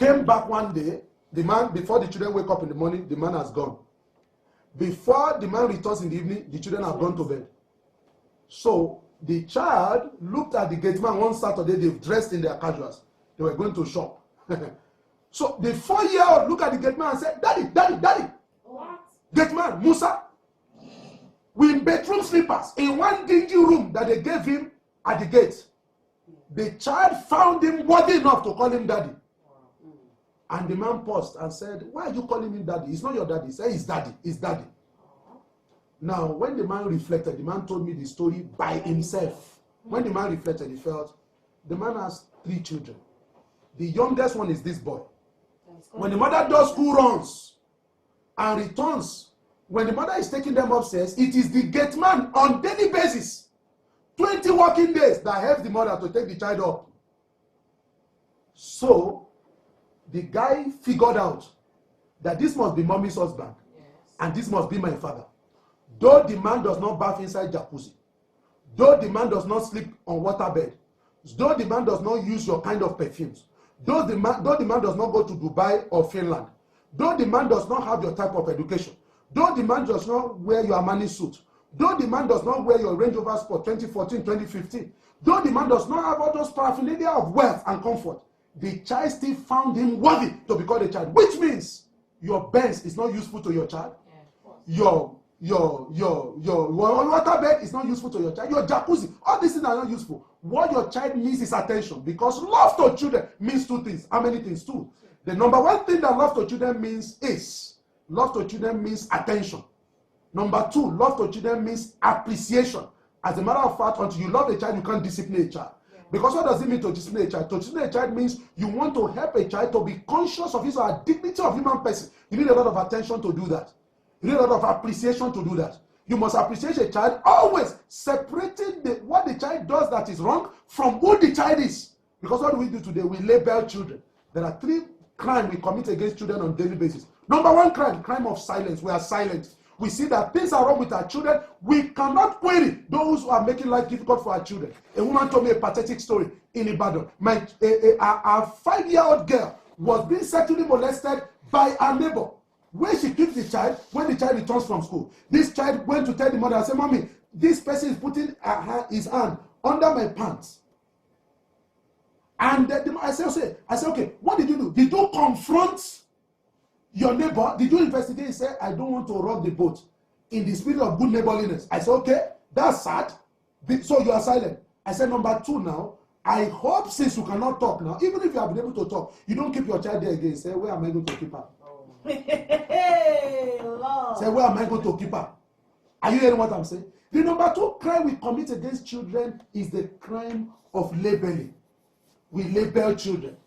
Came back one day, the man, before the children wake up in the morning, the man has gone. Before the man returns in the evening, the children have gone to bed. So the child looked at the gate man one Saturday, they've dressed in their casuals. They were going to shop. So the 4-year-old looked at the gate man and said, Daddy, Daddy, Daddy. What? Gate man, Musa, we in bedroom slippers in one dingy room that they gave him at the gate. The child found him worthy enough to call him daddy. And the man paused and said, why are you calling him daddy? It's not your daddy. He said, it's daddy. It's daddy. Now, when the man reflected, the man told me the story by himself. When the man reflected, he felt, the man has 3 children. The youngest one is this boy. When the mother does school runs and returns, when the mother is taking them upstairs, it is the gate man on daily basis, 20 working days, that helps the mother to take the child up. So, the guy figured out that this must be mommy's husband, and this must be my father. Though the man does not bath inside jacuzzi, though the man does not sleep on waterbed, though the man does not use your kind of perfumes, though the man does not go to Dubai or Finland, though the man does not have your type of education, though the man does not wear your Armani suit, though the man does not wear your Range Rover Sport 2014, 2015, though the man does not have all those paraphernalia of wealth and comfort, the child still found him worthy to be called a child, which means your Benz is not useful to your child. Your waterbed is not useful to your child. Your jacuzzi, all these things are not useful. What your child needs is attention, because love to children means 2 things. How many things? 2. The number 1 thing that love to children means is, love to children means attention. Number 2, love to children means appreciation. As a matter of fact, until you love a child, you can't discipline a child. Because what does it mean to discipline a child? To discipline a child means you want to help a child to be conscious of his or her dignity of human person. You need a lot of attention to do that. You need a lot of appreciation to do that. You must appreciate a child, always separating what the child does that is wrong from who the child is. Because what do we do today? We label children. There are 3 crimes we commit against children on a daily basis. Number 1 crime, crime of silence. We are silent. We see that things are wrong with our children. We cannot query those who are making life difficult for our children. A woman told me a pathetic story in Ibadan. A 5-year-old girl was being sexually molested by her neighbor, where she keeps the child when the child returns from school. This child went to tell the mother, I said, Mommy, this person is putting his hand under my pants. And I said, okay, what did you do? Did you confront your neighbor? Did you investigate? He said, I don't want to rock the boat in the spirit of good neighborliness. I said, okay, that's sad. So you are silent. I said, number 2 now, I hope since you cannot talk now, even if you have been able to talk, you don't keep your child there again. Say, where am I going to keep her? Say, where am I going to keep her? Are you hearing what I'm saying? The number 2 crime we commit against children is the crime of labeling. We label children.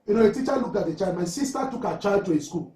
You know, a teacher looked at the child. My sister took her child to a school.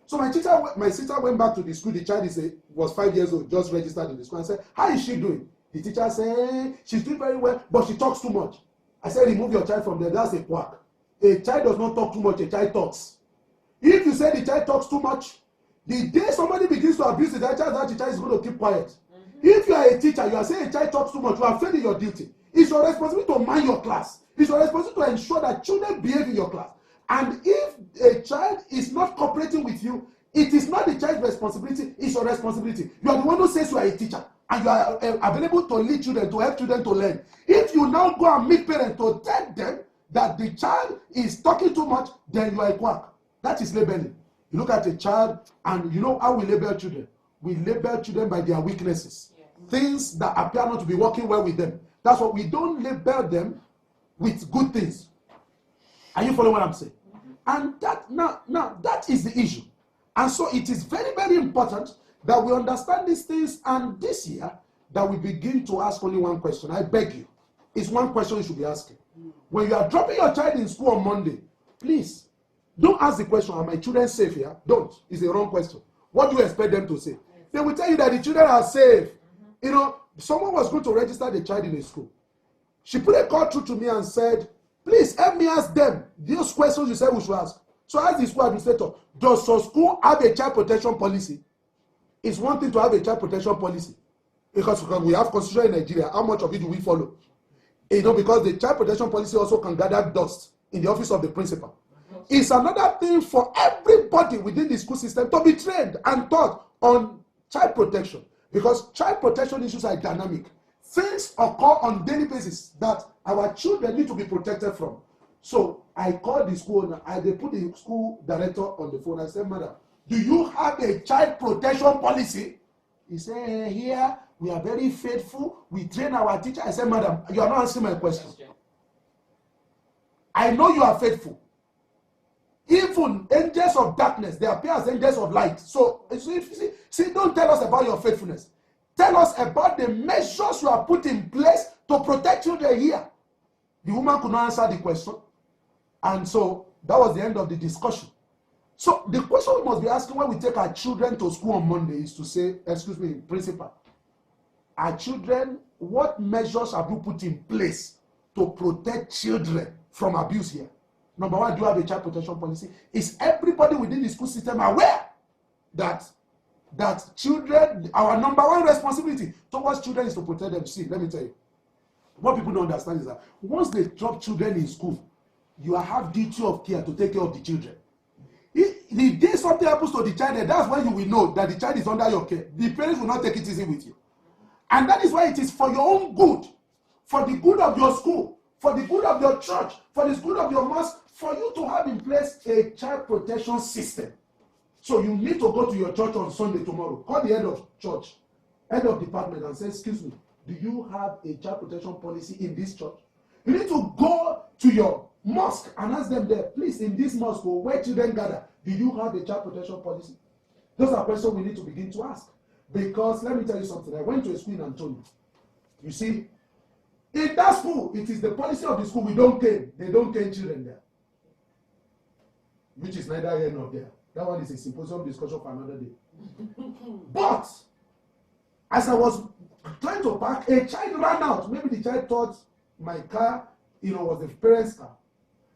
So my sister went back to the school. The child was 5 years old, just registered in the school, and said, how is she doing? The teacher said, she's doing very well, but she talks too much. I said, remove your child from there. That's a quack. A child does not talk too much. A child talks. If you say the child talks too much, the day somebody begins to abuse the child, that the child is going to keep quiet. If you are a teacher, you are saying a child talks too much, you are failing your duty. It's your responsibility to mind your class. It's your responsibility to ensure that children behave in your class. And if a child is not cooperating with you, it is not the child's responsibility, it's your responsibility. You are the one who says you are a teacher, and you are available to lead children, to help children to learn. If you now go and meet parents to tell them that the child is talking too much, then you are a quack. That is labeling. You look at a child, and you know how we label children. We label children by their weaknesses. Things that appear not to be working well with them. That's what we don't label them with good things. Are you following what I'm saying? And that now that is the issue. And so it is very, very important that we understand these things, and this year that we begin to ask only one question. I beg you. It's one question you should be asking. When you are dropping your child in school on Monday, please don't ask the question, are my children safe here? Don't. It's a wrong question. What do you expect them to say? They will tell you that the children are safe. You know, someone was going to register the child in a school. She put a call through to me and said, please help me ask them those questions you said we should ask. So I asked the school administrator, does your school have a child protection policy? It's one thing to have a child protection policy, because we have constitution in Nigeria. How much of it do we follow? You know, because the child protection policy also can gather dust in the office of the principal. it's another thing for everybody within the school system to be trained and taught on child protection, because child protection issues are dynamic. Things occur on daily basis that our children need to be protected from. So I called the school owner, they put the school director on the phone. I said, madam, do you have a child protection policy? He said, here we are very faithful. We train our teacher. I said, madam, you are not answering my question. I know you are faithful. Even angels of darkness, they appear as angels of light. So, see, don't tell us about your faithfulness. Tell us about the measures you have put in place to protect children here. The woman could not answer the question. And so, that was the end of the discussion. So, the question we must be asking when we take our children to school on Monday is to say, excuse me, principal, our children, what measures have you put in place to protect children from abuse here? Number one, do you have a child protection policy? Is everybody within the school system aware that children, our number one responsibility towards children is to protect them? See, let me tell you, what people don't understand is that once they drop children in school, you have duty of care to take care of the children. The day something happens to the child, that's when you will know that the child is under your care. The parents will not take it easy with you. And that is why it is for your own good, for the good of your school, for the good of your church, for the good of your mosque, for you to have in place a child protection system. So you need to go to your church on Sunday tomorrow. Call the head of church, head of department, and say, excuse me, do you have a child protection policy in this church? You need to go to your mosque and ask them there, please, in this mosque where children gather, do you have a child protection policy? Those are questions we need to begin to ask. Because let me tell you something. I went to a school in Antonio. You see, in that school, it is the policy of the school. We don't cane. They don't cane children there. Which is neither here nor there. That one is a symposium discussion for another day. But, as I was trying to park, a child ran out. Maybe the child thought my car, was the parent's car.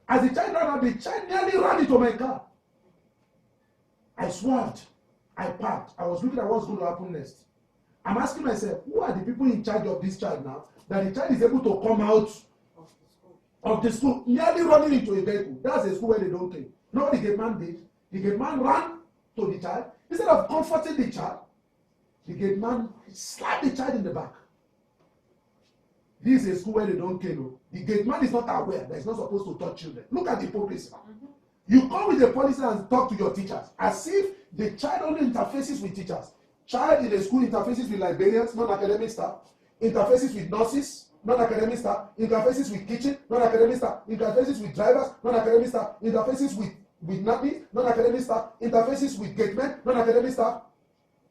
As the child ran out, the child nearly ran into my car. I swerved. I parked. I was looking at what's going to happen next. I'm asking myself, who are the people in charge of this child now, that the child is able to come out of the school, nearly running into a vehicle? That's a school where they don't care. No, the gate man did. The gate man ran to the child. Instead of comforting the child, the gate man slapped the child in the back. This is a school where they don't care. No. The gate man is not aware that he's not supposed to touch children. Look at the hypocrisy. You come with a policy and talk to your teachers as if the child only interfaces with teachers. Child in the school interfaces with librarians, non-academic staff, interfaces with nurses, non-academic staff, interfaces with kitchen, non-academic staff, interfaces with drivers, non-academic staff, interfaces with nannies, non-academic staff, interfaces with gate men, non-academic staff,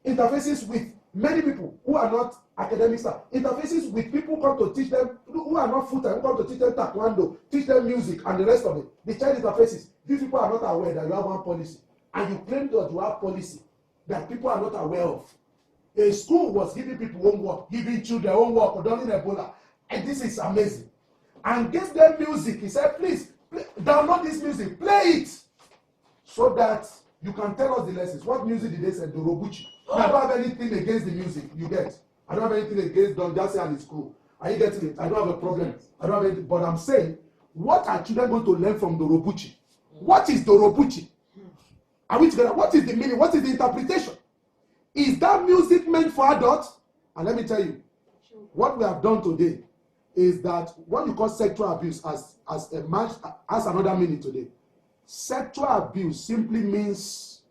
interfaces with many people who are not academic staff, interfaces with people who come to teach them, who are not full-time, who come to teach them taekwondo, teach them music, and the rest of it. The child interfaces. These people are not aware that you have one policy, and you claim that you have policy that people are not aware of. A school was giving people homework, giving children homework during Ebola, and this is amazing. And gave them music. He said, please, download this music, play it, so that you can tell us the lessons. What music did they say? Dorobuchi. I don't have anything against the music, you get. I don't have anything against Don Jesse and his school. Are you getting it? I don't have a problem. I don't have anything. But I'm saying, what are children going to learn from Dorobuchi? What is Dorobuchi? Are we together? What is the meaning? What is the interpretation? Is that music meant for adults? And let me tell you, what we have done today is that what you call sexual abuse has another meaning today. Sexual abuse simply means,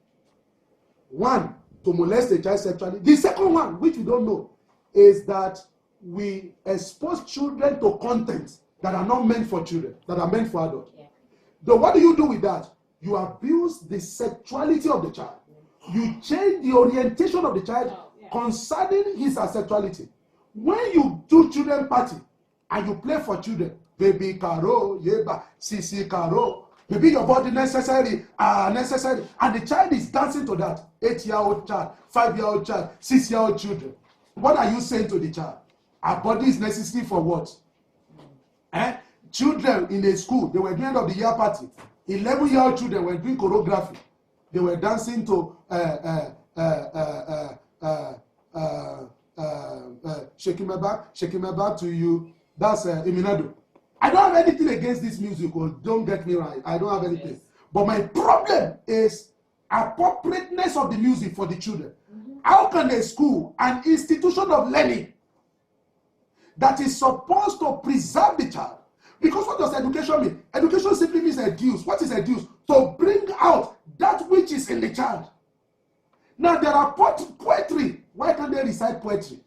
one, to molest a child sexually. The second one, which we don't know, is that we expose children to content that are not meant for children, that are meant for adults. Yeah. So what do you do with that? You abuse the sexuality of the child. You change the orientation of the child concerning his sexuality. When you do children party and you play for children, baby Caro, yeba, sisi Caro, maybe your body necessary, and the child is dancing to that. 8-year-old child, 5-year-old child, 6-year-old children. What are you saying to the child? Our body is necessary for what? Children in the school, they were doing end of the year party. 11-year-old children were doing choreography. They were dancing to shaking my back to you. That's Eminado. I don't have anything against this music. Don't get me right. I don't have anything. Yes. But my problem is appropriateness of the music for the children. How can a school, an institution of learning that is supposed to preserve the child, because what does education mean? Education simply means educe. What is educe? To bring out that which is in the child. Now there are poetry. Why can't they recite poetry?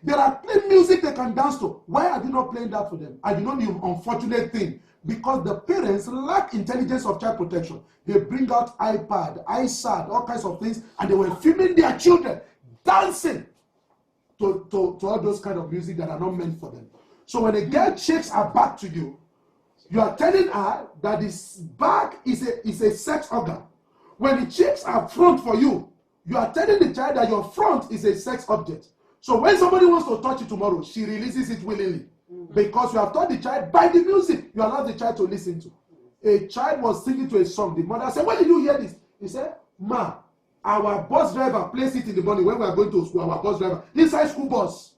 There are plain music they can dance to. Why are you not playing that for them? And you know the unfortunate thing, because the parents lack intelligence of child protection. They bring out iPad, iSat, all kinds of things, and they were filming their children dancing to all those kind of music that are not meant for them. So when a girl shakes her back to you, you are telling her that this back is a sex organ. When it shakes her front for you, you are telling the child that your front is a sex object. So when somebody wants to touch it tomorrow, she releases it willingly. Because you have taught the child by the music you allow the child to listen to. A child was singing to a song. The mother said, "When did you hear this?" He said, "Ma, our bus driver plays it in the morning when we are going to school. Our bus driver, inside school bus."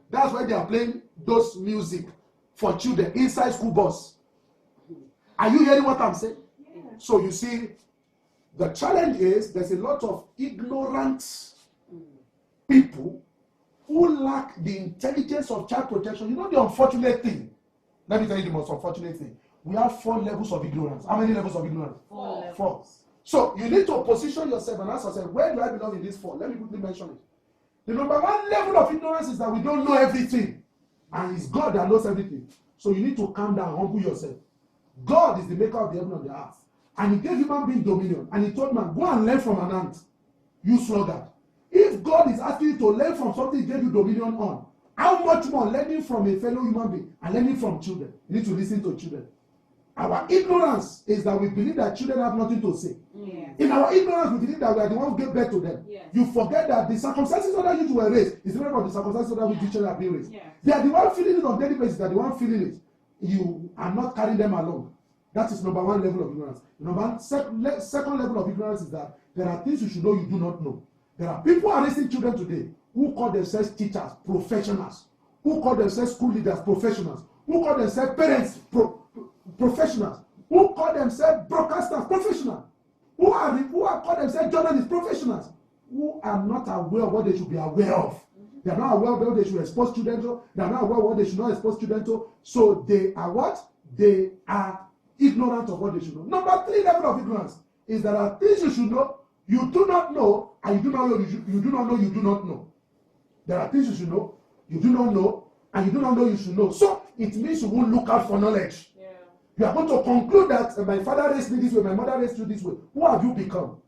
That's why they are playing those music for children inside school bus. Are you hearing what I'm saying? Yeah. So you see, the challenge is there's a lot of ignorant people who lack the intelligence of child protection. You know the unfortunate thing? Let me tell you the most unfortunate thing. We have 4 levels of ignorance. How many levels of ignorance? 4. So you need to position yourself and ask yourself, where do I belong in these 4? Let me quickly mention it. The number 1 level of ignorance is that we don't know everything. And it's God that knows everything. So you need to calm down, humble yourself. God is the maker of the heaven and the earth. And he gave human being dominion. And he told man, go and learn from an ant. You sluggard. If God is asking you to learn from something he gave you dominion on, how much more learning from a fellow human being and learning from children? You need to listen to children. Our ignorance is that we believe that children have nothing to say. Yeah. In our ignorance, we believe that we are the ones who give birth to them. Yeah. You forget that the circumstances under which you were raised is different from the circumstances under which children have been raised. Yeah. They are the one feeling it on daily basis. They are the one feeling it. You are not carrying them along. That is number 1 level of ignorance. Second level of ignorance is that there are things you should know you do not know. There are people who are raising children today who call themselves teachers, professionals, who call themselves school leaders, professionals, who call themselves parents, professionals, who call themselves broadcasters, professionals, who are called themselves journalists, professionals, who are not aware of what they should be aware of. They are not aware of what they should expose children to. They are not aware of what they should not expose children to. So they are what? They are ignorant of what they should know. Number 3 level of ignorance is there are things you should know, you do not know, and you do not know, you do not know, you do not know. There are things you should know, you do not know, and you do not know you should know. So it means you won't look out for knowledge. Yeah. You are going to conclude that my father raised me this way, my mother raised you this way. Who have you become?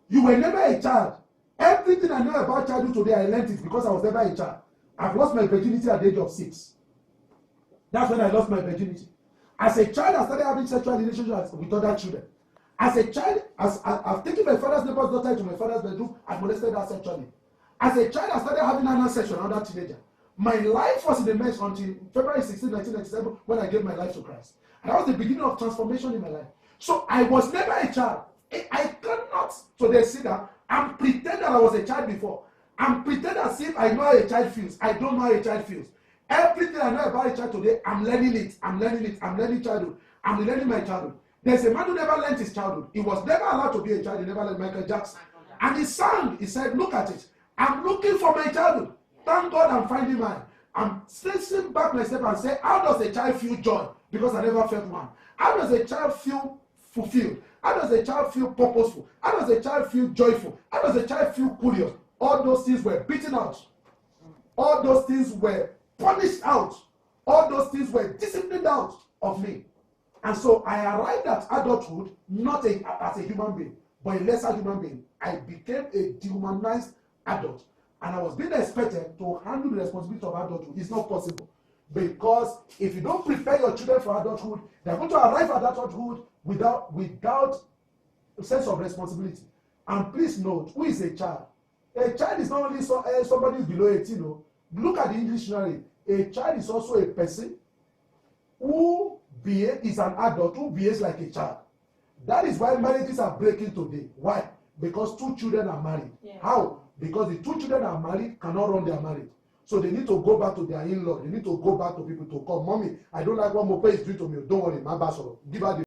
You were never a child. Everything I know about childhood today, I learned it because I was never a child. I've lost my virginity at the age of 6. That's when I lost my virginity. As a child, I started having sexual relationships with other children. As a child, I've taken my father's neighbor's daughter into my father's bedroom and molested her sexually. As a child, I started having anal sex with another teenager. My life was in the mess until February 16, 1997, when I gave my life to Christ. And that was the beginning of transformation in my life. So I was never a child. I cannot today sit down and pretend that I was a child before. And pretend as if I know how a child feels. I don't know how a child feels. Everything I know about a child today, I'm learning it. I'm learning childhood. I'm learning my childhood. There's a man who never learned his childhood. He was never allowed to be a child. He never learned Michael Jackson. And he sang. He said, look at it. I'm looking for my childhood. Thank God I'm finding mine. I'm stressing back my step and say, how does a child feel joy? Because I never felt one. How does a child feel fulfilled? How does a child feel purposeful? How does a child feel joyful? How does a child feel curious? All those things were beaten out. All those things were punished out. All those things were disciplined out of me. And so I arrived at adulthood not as a human being, but a lesser human being. I became a dehumanized adult. And I was being expected to handle the responsibility of adulthood. It's not possible. Because if you don't prepare your children for adulthood, they're going to arrive at adulthood without a sense of responsibility. And please note, who is a child? A child is not only somebody who's below 18. No. Look at the English dictionary. A child is also a person who is an adult who behaves like a child. That is why marriages are breaking today. Why? Because 2 children are married. Yeah. How? Because the 2 children are married, cannot run their marriage. So they need to go back to their in-law. They need to go back to people to come. Mommy, I don't like what Mope is doing to me. Don't worry, my boss will give her the